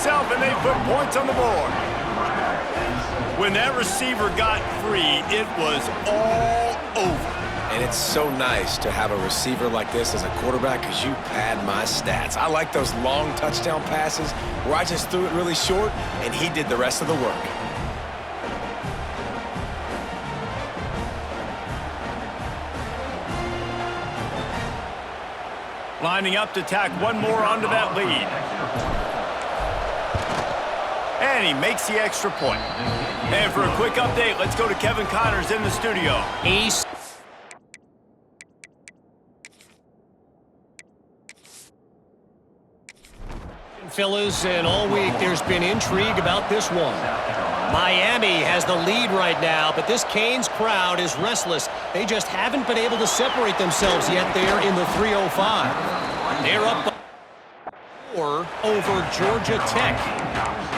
himself, and they put points on the board. When that receiver got free, it was all over. And it's so nice to have a receiver like this as a quarterback because you pad my stats. I like those long touchdown passes where I just threw it really short and he did the rest of the work. Lining up to tack one more onto that lead. And he makes the extra point. And for a quick update, let's go to Kevin Connors in the studio. Ace. Fellas, and all week there's been intrigue about this one. Miami has the lead right now, but this Canes crowd is restless. They just haven't been able to separate themselves yet there in the 305. They're up by 4 over Georgia Tech.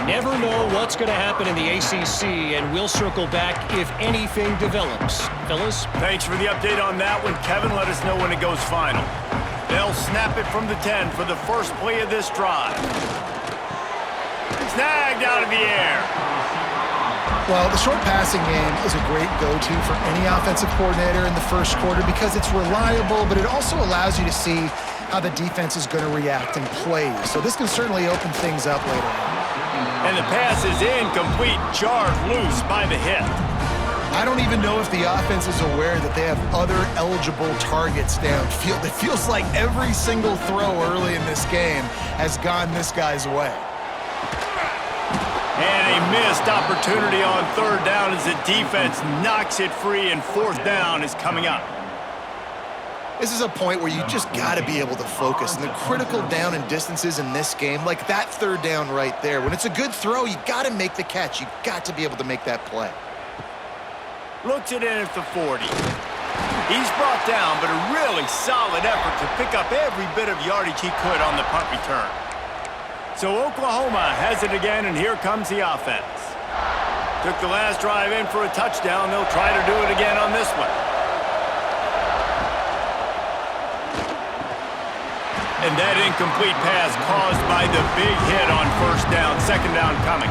Never know what's going to happen in the ACC, and we'll circle back if anything develops. Fellas? Thanks for the update on that one. Kevin, let us know when it goes final. They'll snap it from the 10 for the first play of this drive. Snagged out of the air. Well, the short passing game is a great go-to for any offensive coordinator in the first quarter because it's reliable, but it also allows you to see how the defense is going to react and play. So this can certainly open things up later on. And the pass is incomplete, jarred loose by the hip. I don't even know if the offense is aware that they have other eligible targets downfield. It feels like every single throw early in this game has gone this guy's way. And a missed opportunity on third down as the defense knocks it free, and fourth down is coming up. This is a point where you just got to be able to focus. And the critical down and distances in this game, like that third down right there, when it's a good throw, you got to make the catch. You got to be able to make that play. Looks it in at the 40. He's brought down, but a really solid effort to pick up every bit of yardage he could on the punt return. So Oklahoma has it again, and here comes the offense. Took the last drive in for a touchdown. They'll try to do it again on this one. And that incomplete pass caused by the big hit on first down. Second down coming.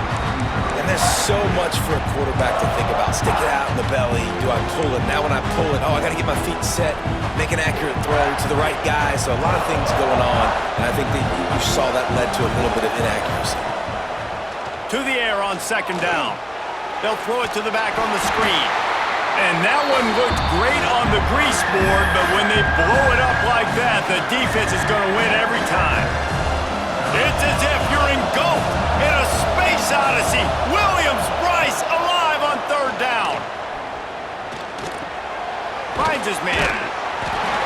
And there's so much for a quarterback to think about. Stick it out in the belly. Do I pull it? Now when I pull it, I got to get my feet set, make an accurate throw to the right guy. So a lot of things going on, and I think that you saw that led to a little bit of inaccuracy. To the air on second down. They'll throw it to the back on the screen. And that one looked great on the grease board, but when they blow it up like that, the defense is going to win every time. It's as if you're engulfed in a space odyssey. Williams-Brice alive on third down. Finds his man.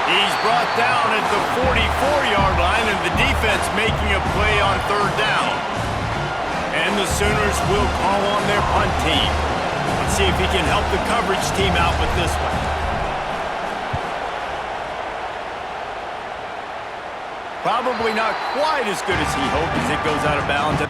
He's brought down at the 44-yard line, and the defense making a play on third down. And the Sooners will call on their punt team. Let's see if he can help the coverage team out with this one. Probably not quite as good as he hoped as it goes out of bounds.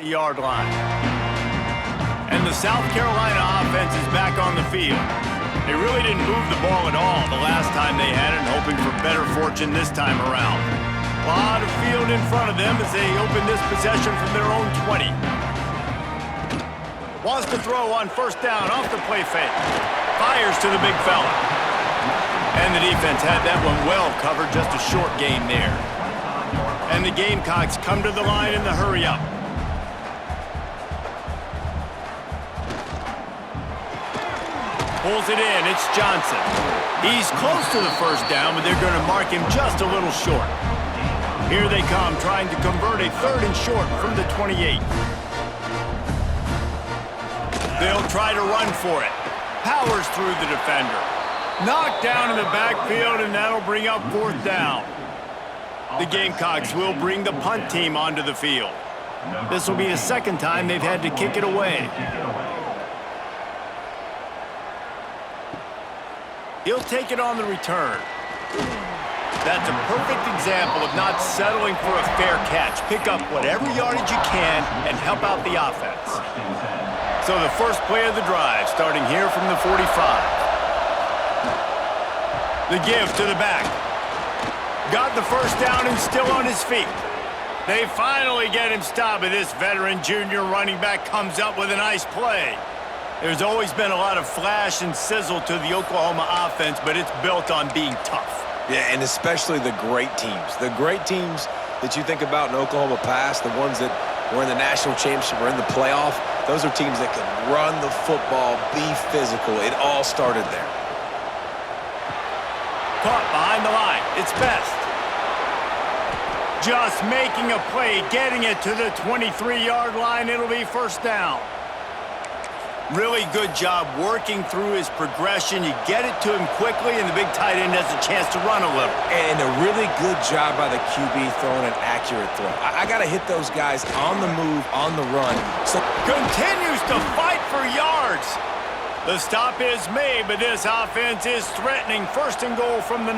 yard line. And the South Carolina offense is back on the field. They really didn't move the ball at all the last time they had it, hoping for better fortune this time around. A lot of field in front of them as they open this possession from their own 20. Wants to throw on first down off the play fake. Fires to the big fella. And the defense had that one well covered, just a short gain there. And the Gamecocks come to the line in the hurry-up. Pulls it in, it's Johnson. He's close to the first down, but they're going to mark him just a little short. Here they come, trying to convert a 3rd and short from the 28. They'll try to run for it. Powers through the defender. Knocked down in the backfield, and that'll bring up 4th down. The Gamecocks will bring the punt team onto the field. This will be the 2nd time they've had to kick it away. He'll take it on the return. That's a perfect example of not settling for a fair catch. Pick up whatever yardage you can and help out the offense. So the first play of the drive, starting here from the 45. The give to the back. Got the first down and still on his feet. They finally get him stopped, but this veteran junior running back comes up with a nice play. There's always been a lot of flash and sizzle to the Oklahoma offense, but it's built on being tough. Yeah, and especially the great teams. The great teams that you think about in Oklahoma past, the ones that were in the national championship or in the playoff, those are teams that can run the football, be physical. It all started there. Caught behind the line. It's Best. Just making a play, getting it to the 23-yard line. It'll be first down. Really good job working through his progression. You get it to him quickly, and the big tight end has a chance to run a little. And a really good job by the QB throwing an accurate throw. I got to hit those guys on the move, on the run. So continues to fight for yards. The stop is made, but this offense is threatening 1st and goal from the 9.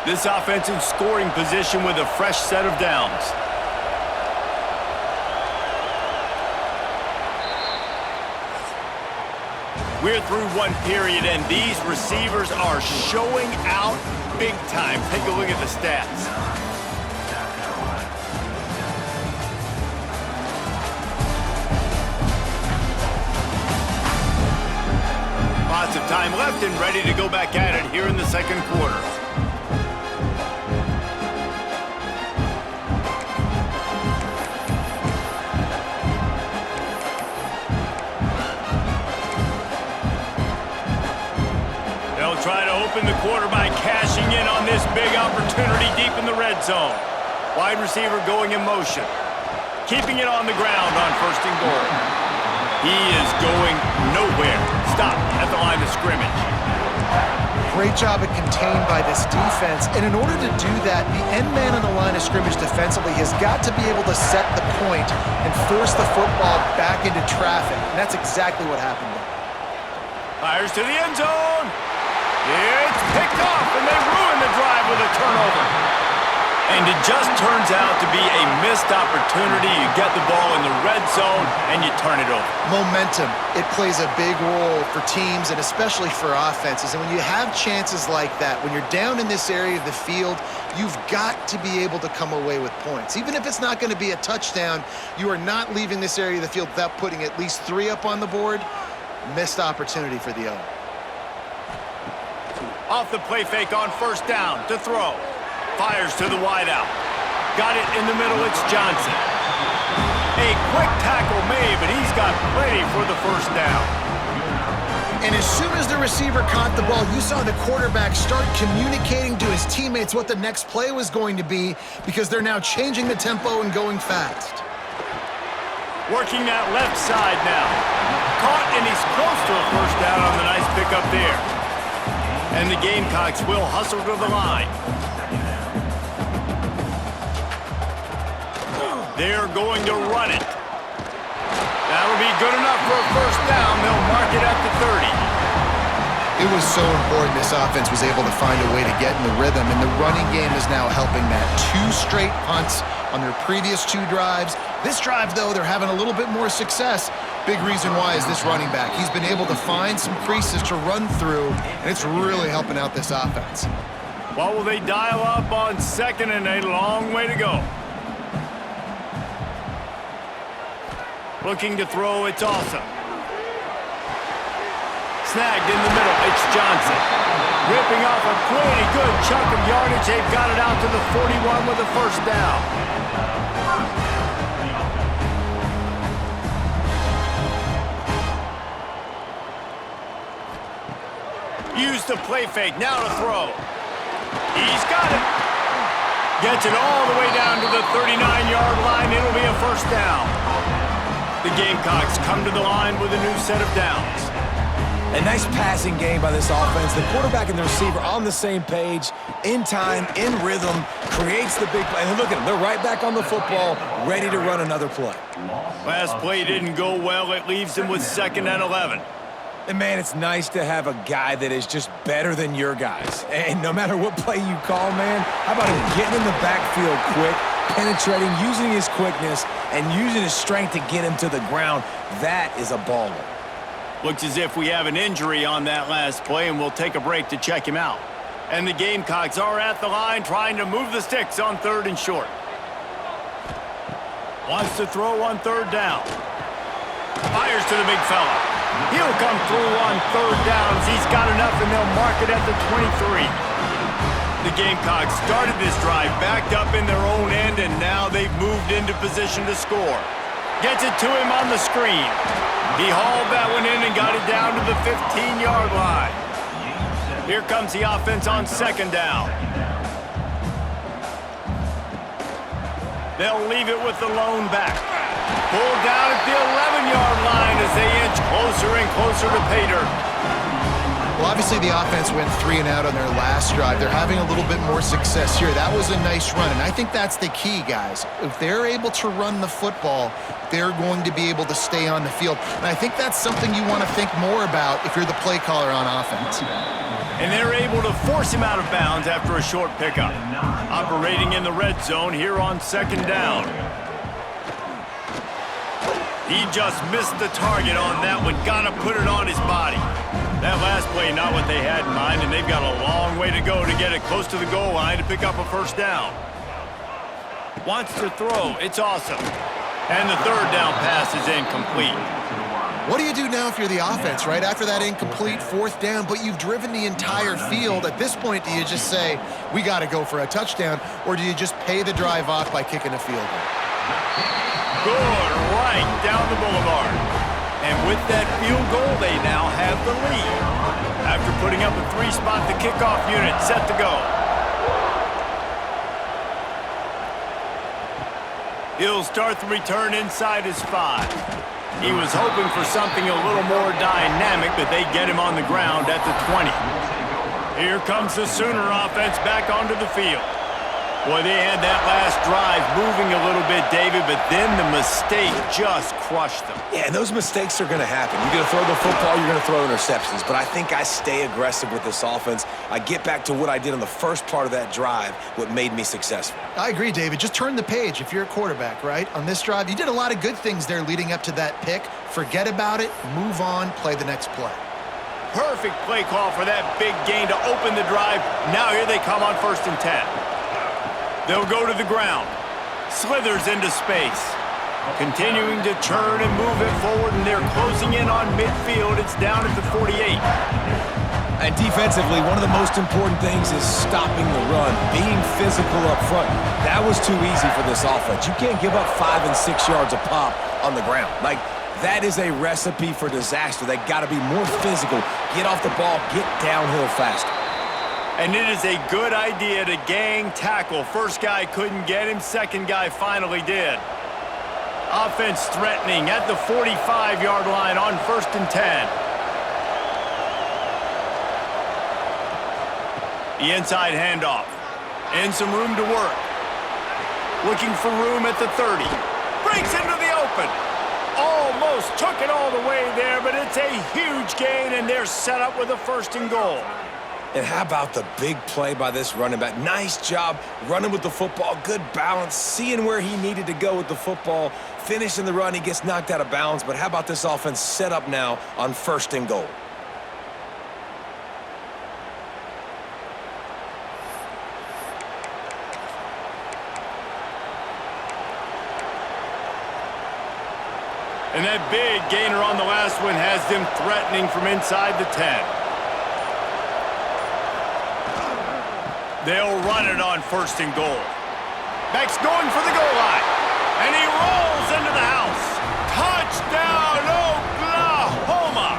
This offense in scoring position with a fresh set of downs. We're through one period, and these receivers are showing out big time. Take a look at the stats. Lots of time left and ready to go back at it here in the 2nd quarter. Try to open the quarter by cashing in on this big opportunity deep in the red zone. Wide receiver going in motion. Keeping it on the ground on 1st and goal. He is going nowhere. Stop at the line of scrimmage. Great job at contained by this defense. And in order to do that, the end man on the line of scrimmage defensively has got to be able to set the point and force the football back into traffic. And that's exactly what happened there. Fires to the end zone. It's picked off, and they ruin the drive with a turnover. And it just turns out to be a missed opportunity. You get the ball in the red zone, and you turn it over. Momentum. It plays a big role for teams and especially for offenses. And when you have chances like that, when you're down in this area of the field, you've got to be able to come away with points. Even if it's not going to be a touchdown, you are not leaving this area of the field without putting at least 3 up on the board. Missed opportunity for the O. Off the play fake on first down to throw. Fires to the wideout. Got it in the middle, it's Johnson. A quick tackle made, but he's got plenty for the first down. And as soon as the receiver caught the ball, you saw the quarterback start communicating to his teammates what the next play was going to be because they're now changing the tempo and going fast. Working that left side now. Caught, and he's close to a first down on the nice pickup there. And the Gamecocks will hustle to the line. They're going to run it. That'll be good enough for a first down. They'll mark it at the 30. It was so important this offense was able to find a way to get in the rhythm, and the running game is now helping that. 2 straight punts on their previous 2 drives, This drive, though, they're having a little bit more success. Big reason why is this running back. He's been able to find some creases to run through, and it's really helping out this offense. Well, will they dial up on 2nd and a long way to go? Looking to throw, it's Awesome. Snagged in the middle, it's Johnson. Ripping off a pretty good chunk of yardage. They've got it out to the 41 with a first down. Used the play fake, now to throw. He's got it. Gets it all the way down to the 39-yard line. It'll be a first down. The Gamecocks come to the line with a new set of downs. A nice passing game by this offense. The quarterback and the receiver on the same page, in time, in rhythm, creates the big play. And look at them. They're right back on the football, ready to run another play. Last play didn't go well. It leaves them with 2nd and 11. And, man, it's nice to have a guy that is just better than your guys. And no matter what play you call, man, how about him getting in the backfield quick, penetrating, using his quickness, and using his strength to get him to the ground. That is a baller. Looks as if we have an injury on that last play, and we'll take a break to check him out. And the Gamecocks are at the line trying to move the sticks on 3rd and short. Wants to throw on 3rd down. Fires to the big fella. He'll come through on 3rd downs. He's got enough, and they'll mark it at the 23. The Gamecocks started this drive backed up in their own end, and now they've moved into position to score. Gets it to him on the screen. He hauled that one in and got it down to the 15-yard line. Here comes the offense on 2nd down. They'll leave it with the lone back. Pulled down at the 11-yard line as they inch closer and closer to pay dirt. Well, obviously the offense went 3 and out on their last drive. They're having a little bit more success here. That was a nice run, and I think that's the key, guys. If they're able to run the football, they're going to be able to stay on the field. And I think that's something you want to think more about if you're the play caller on offense. And they're able to force him out of bounds after a short pickup. Operating in the red zone here on 2nd down. He just missed the target on that one. Got to put it on his body. That last play, not what they had in mind, and they've got a long way to go to get it close to the goal line to pick up a first down. Wants to throw. It's Awesome. And the 3rd down pass is incomplete. What do you do now if you're the offense, right? After that incomplete 4th down, but you've driven the entire field. At this point, do you just say, we got to go for a touchdown, or do you just pay the drive off by kicking a field goal? Good, right down the boulevard. And with that field goal, they now have the lead. After putting up a 3-spot, the kickoff unit set to go. He'll start the return inside his 5. He was hoping for something a little more dynamic, but they get him on the ground at the 20. Here comes the Sooner offense back onto the field. Boy, they had that last drive moving a little bit, David, but then the mistake just crushed them. Yeah, and those mistakes are going to happen. You're going to throw the football, you're going to throw interceptions. But I think I stay aggressive with this offense. I get back to what I did on the first part of that drive, what made me successful. I agree, David. Just turn the page if you're a quarterback, right? On this drive, you did a lot of good things there leading up to that pick. Forget about it, move on, play the next play. Perfect play call for that big gain to open the drive. Now here they come on 1st and 10. They'll go to the ground. Slithers into space. Continuing to turn and move it forward, and they're closing in on midfield. It's down at the 48. And defensively, one of the most important things is stopping the run, being physical up front. That was too easy for this offense. You can't give up 5 and 6 yards a pop on the ground. Like, that is a recipe for disaster. They got to be more physical, get off the ball, get downhill faster. And it is a good idea to gang tackle. First guy couldn't get him, second guy finally did. Offense threatening at the 45-yard line on 1st and 10. The inside handoff. And some room to work. Looking for room at the 30. Breaks into the open. Almost took it all the way there, but it's a huge gain, and they're set up with a 1st and goal. And how about the big play by this running back? Nice job running with the football, good balance, seeing where he needed to go with the football, finishing the run. He gets knocked out of bounds, but how about this offense set up now on 1st and goal? And that big gainer on the last one has them threatening from inside the 10. They'll run it on 1st and goal. Beck's going for the goal line. And he rolls into the house. Touchdown, Oklahoma!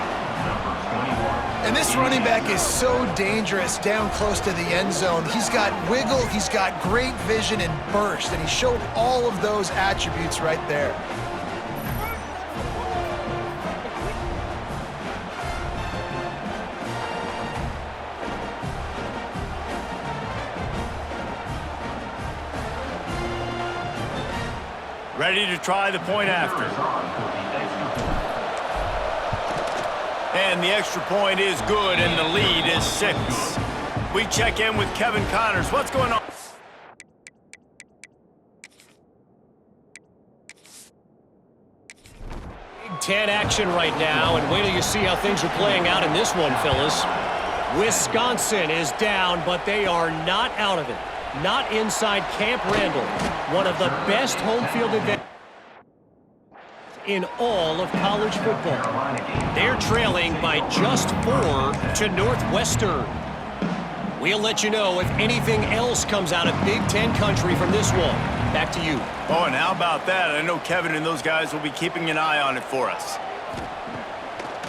And this running back is so dangerous down close to the end zone. He's got wiggle, he's got great vision and burst, and he showed all of those attributes right there. Ready to try the point after. And the extra point is good, and the lead is 6. We check in with Kevin Connors. What's going on? Big 10 action right now, and wait till you see how things are playing out in this one, fellas. Wisconsin is down, but they are not out of it. Not inside Camp Randall, one of the best home field advantages in all of college football. They're trailing by just 4 to Northwestern. We'll let you know if anything else comes out of Big Ten country from this one. Back to you. Oh, and how about that? I know Kevin and those guys will be keeping an eye on it for us.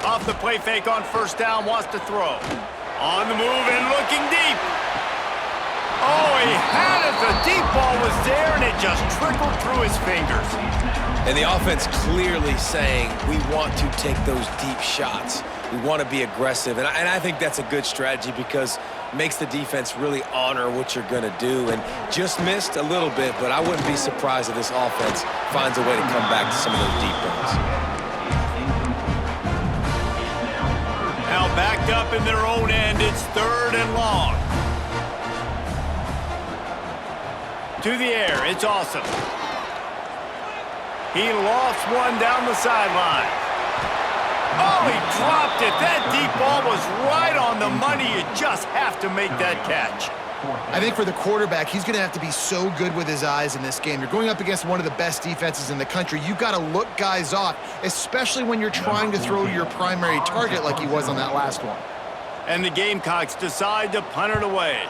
Off the play fake on 1st down, wants to throw. On the move and looking deep. Oh, he had it. The deep ball was there, and it just trickled through his fingers. And the offense clearly saying, we want to take those deep shots. We want to be aggressive. And I think that's a good strategy because it makes the defense really honor what you're going to do. And just missed a little bit, but I wouldn't be surprised if this offense finds a way to come back to some of those deep balls. Now backed up in their own end, it's 3rd and long. To the air, it's awesome. He lofts one down the sideline. Oh, he dropped it. That deep ball was right on the money. You just have to make that catch. I think for the quarterback, he's going to have to be so good with his eyes in this game. You're going up against one of the best defenses in the country. You've got to look guys off, especially when you're trying to throw to your primary target like he was on that last one. And the Gamecocks decide to punt it away.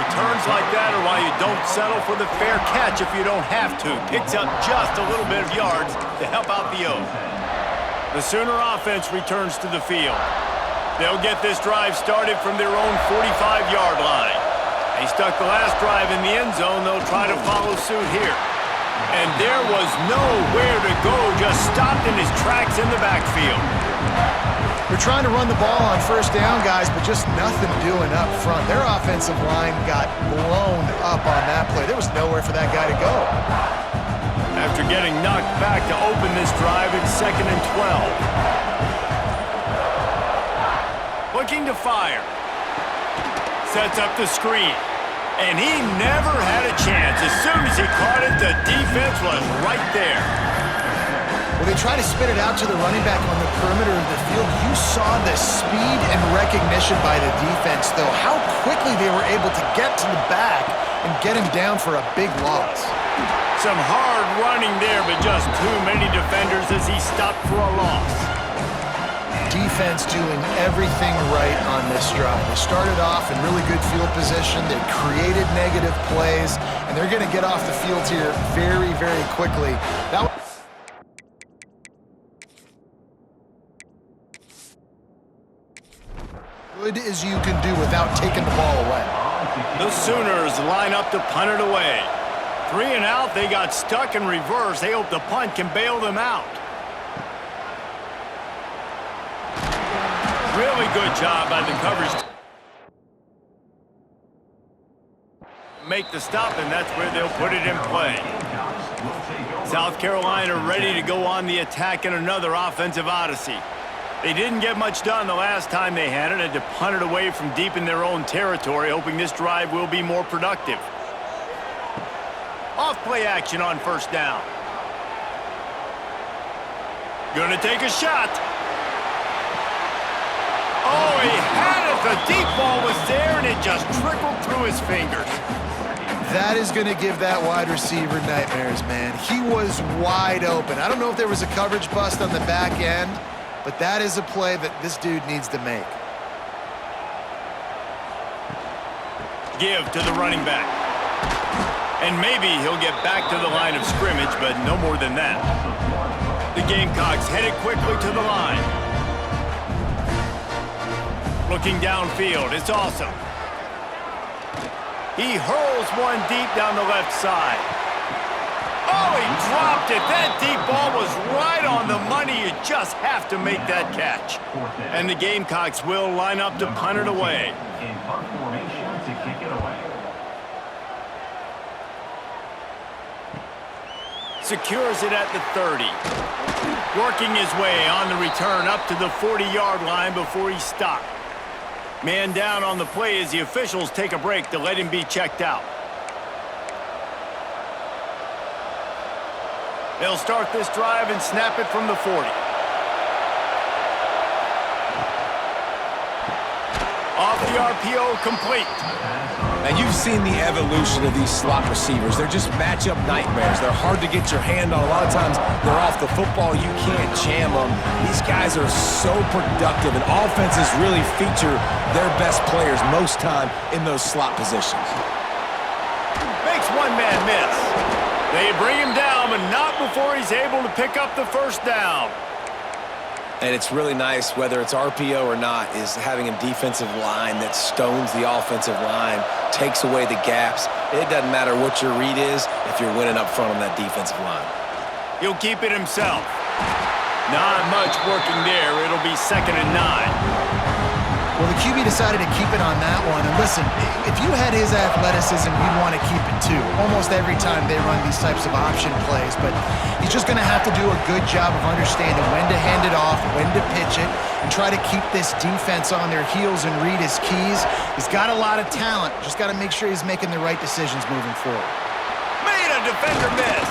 Returns like that are why you don't settle for the fair catch if you don't have to. Picks up just a little bit of yards to help out the Oak. The Sooner offense returns to the field. They'll get this drive started from their own 45-yard line. They stuck the last drive in the end zone. They'll try to follow suit here. And there was nowhere to go, just stopped in his tracks in the backfield. They're trying to run the ball on 1st down, guys, but just nothing doing up front. Their offensive line got blown up on that play. There was nowhere for that guy to go. After getting knocked back to open this drive, it's 2nd and 12. Looking to fire. Sets up the screen. And he never had a chance. As soon as he caught it, the defense was right there. Well, they try to spit it out to the running back on the perimeter of the field. You saw the speed and recognition by the defense, though. How quickly they were able to get to the back and get him down for a big loss. Some hard running there, but just too many defenders as he stopped for a loss. Defense doing everything right on this drive. They started off in really good field position. They created negative plays, and they're going to get off the field here very, very quickly. That good as you can do without taking the ball away. The Sooners line up to punt it away. 3 and out, they got stuck in reverse. They hope the punt can bail them out. Really good job by the coverage. Make the stop, and that's where they'll put it in play. South Carolina ready to go on the attack in another offensive odyssey. They didn't get much done the last time they had it, had to punt it away from deep in their own territory, hoping this drive will be more productive. Off-play action on first down. Gonna take a shot. Oh, he had it. The deep ball was there, and it just trickled through his fingers. That is going to give that wide receiver nightmares, man. He was wide open. I don't know if there was a coverage bust on the back end, but that is a play that this dude needs to make. Give to the running back. And maybe he'll get back to the line of scrimmage, but no more than that. The Gamecocks headed quickly to the line. Looking downfield, it's awesome. He hurls one deep down the left side. Oh, he dropped it. That deep ball was right on the money. You just have to make that catch. And the Gamecocks will line up to punt it away. In punt formation to kick it away. Secures it at the 30. Working his way on the return up to the 40-yard line before he stopped. Man down on the play as the officials take a break to let him be checked out. They'll start this drive and snap it from the 40. Off the RPO, complete. Now, you've seen the evolution of these slot receivers. They're just matchup nightmares. They're hard to get your hand on. A lot of times, they're off the football. You can't jam them. These guys are so productive, and offenses really feature their best players most time in those slot positions. Makes one man miss. They bring him down, but not before he's able to pick up the first down. And it's really nice, whether it's RPO or not, is having a defensive line that stones the offensive line, takes away the gaps. It doesn't matter what your read is if you're winning up front on that defensive line. He'll keep it himself. Not much working there. It'll be 2nd and 9. Well, the QB decided to keep it on that one. And listen, if you had his athleticism, you'd want to keep it too. Almost every time they run these types of option plays. But he's just going to have to do a good job of understanding when to hand it off, when to pitch it, and try to keep this defense on their heels and read his keys. He's got a lot of talent. Just got to make sure he's making the right decisions moving forward. Made a defender miss.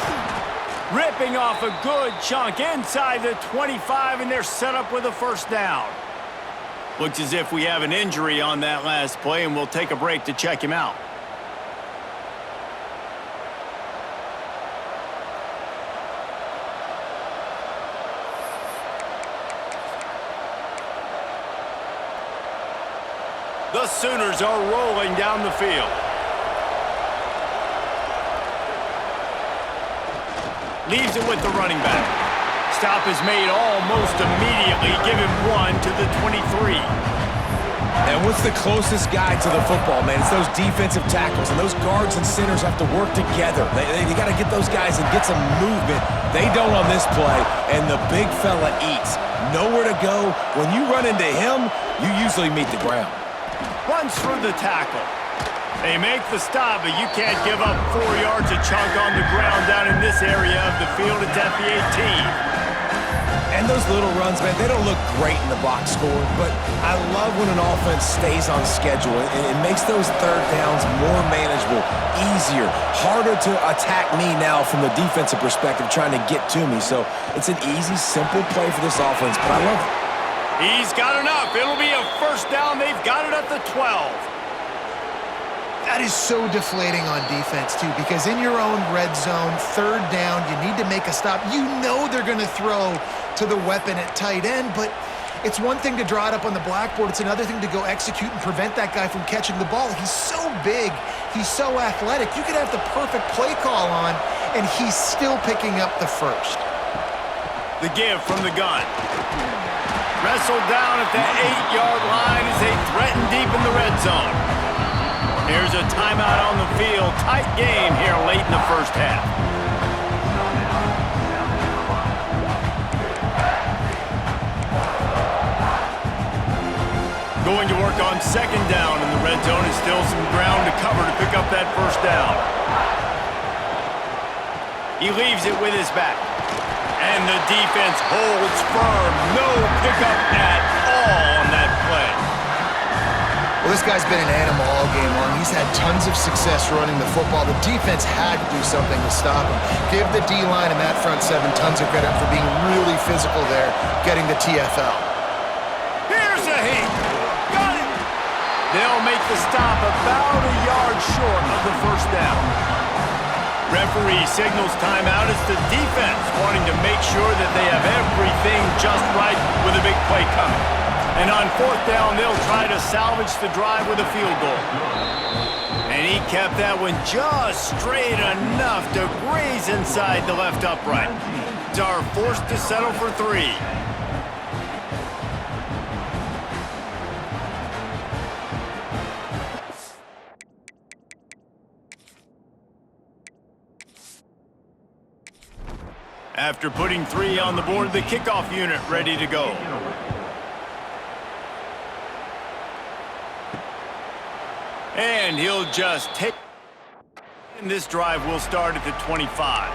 Ripping off a good chunk inside the 25, and they're set up with a first down. Looks as if we have an injury on that last play, and we'll take a break to check him out. The Sooners are rolling down the field. Leaves it with the running back. Stop is made almost immediately. Give him one to the 23. And what's the closest guy to the football, man? It's those defensive tackles, and those guards and centers have to work together. They got to get those guys and get some movement. They don't on this play, and the big fella eats. Nowhere to go. When you run into him, you usually meet the ground. Runs through the tackle. They make the stop, but you can't give up 4 yards a chunk on the ground down in this area of the field. It's at the 18. And those little runs, man, they don't look great in the box score, but I love when an offense stays on schedule. It makes those third downs more manageable, easier, harder to attack me now from the defensive perspective trying to get to me. So it's an easy, simple play for this offense, but I love it. He's got enough. It'll be a first down. They've got it at the 12. That is so deflating on defense, too, because in your own red zone, third down, you need to make a stop. You know they're going to throw to the weapon at tight end, but it's one thing to draw it up on the blackboard. It's another thing to go execute and prevent that guy from catching the ball. He's so big. He's so athletic. You could have the perfect play call on, and he's still picking up the first. The give from the gun. Wrestled down at the 8-yard line as they threaten deep in the red zone. Here's a timeout on the field. Tight game here late in the first half. Going to work on 2nd down in the red zone, and still some ground to cover to pick up that first down. He leaves it with his back. And the defense holds firm. No pickup at all on that play. Well, this guy's been an animal all game long. He's had tons of success running the football. The defense had to do something to stop him. Give the D-line and that front seven tons of credit for being really physical there, getting the TFL. Here's a heat. Got it. They'll make the stop about a yard short of the first down. Referee signals timeout. It's the defense wanting to make sure that they have everything just right with a big play coming. And on fourth down, they'll try to salvage the drive with a field goal. And he kept that one just straight enough to graze inside the left upright. Are forced to settle for 3. After putting 3 on the board, the kickoff unit ready to go. And he'll just take. And this drive will start at the 25.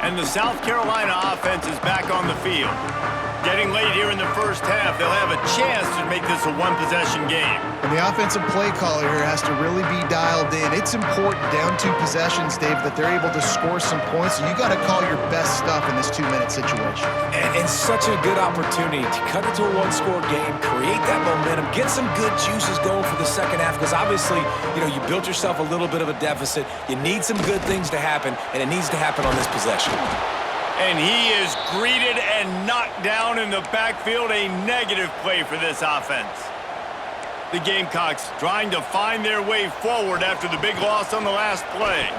And the South Carolina offense is back on the field. Getting late here in the first half, they'll have a chance to make this a one-possession game. And the offensive play caller here has to really be dialed in. It's important down 2 possessions, Dave, that they're able to score some points. So you got to call your best stuff in this 2-minute situation. And such a good opportunity to cut it to a one-score game, create that momentum, get some good juices going for the second half, because obviously, you built yourself a little bit of a deficit. You need some good things to happen, and it needs to happen on this possession. And he is greeted and knocked down in the backfield. A negative play for this offense. The Gamecocks trying to find their way forward after the big loss on the last play.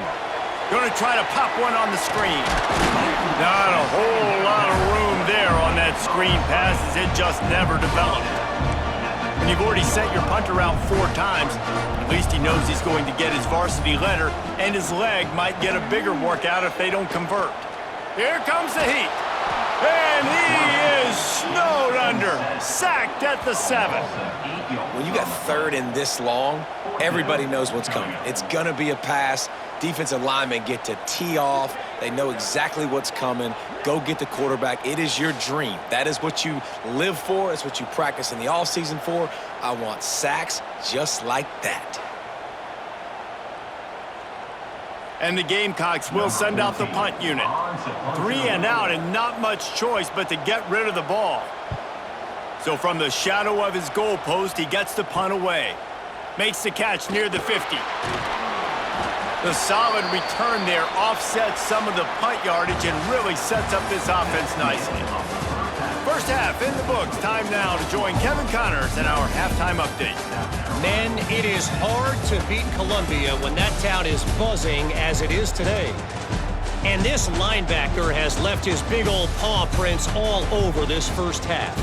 Going to try to pop one on the screen. Not a whole lot of room there on that screen pass, as it just never developed. When you've already sent your punter out 4 times, at least he knows he's going to get his varsity letter, and his leg might get a bigger workout if they don't convert. Here comes the heat. And he is snowed under. Sacked at the 7. When you got 3rd and this long, everybody knows what's coming. It's going to be a pass. Defensive linemen get to tee off. They know exactly what's coming. Go get the quarterback. It is your dream. That is what you live for. It's what you practice in the offseason for. I want sacks just like that. And the Gamecocks will send out the punt unit. 3 and out, and not much choice but to get rid of the ball. So from the shadow of his goalpost, he gets the punt away. Makes the catch near the 50. The solid return there offsets some of the punt yardage and really sets up this offense nicely. First half in the books. Time now to join Kevin Connors in our halftime update. Men, it is hard to beat Columbia when that town is buzzing as it is today. And this linebacker has left his big old paw prints all over this first half.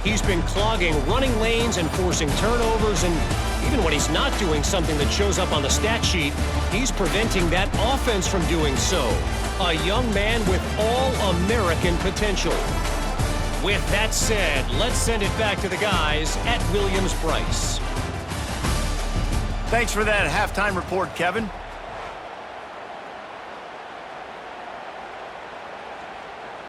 He's been clogging running lanes and forcing turnovers, and even when he's not doing something that shows up on the stat sheet, he's preventing that offense from doing so. A young man with all-American potential. With that said, let's send it back to the guys at Williams-Brice. Thanks for that halftime report, Kevin.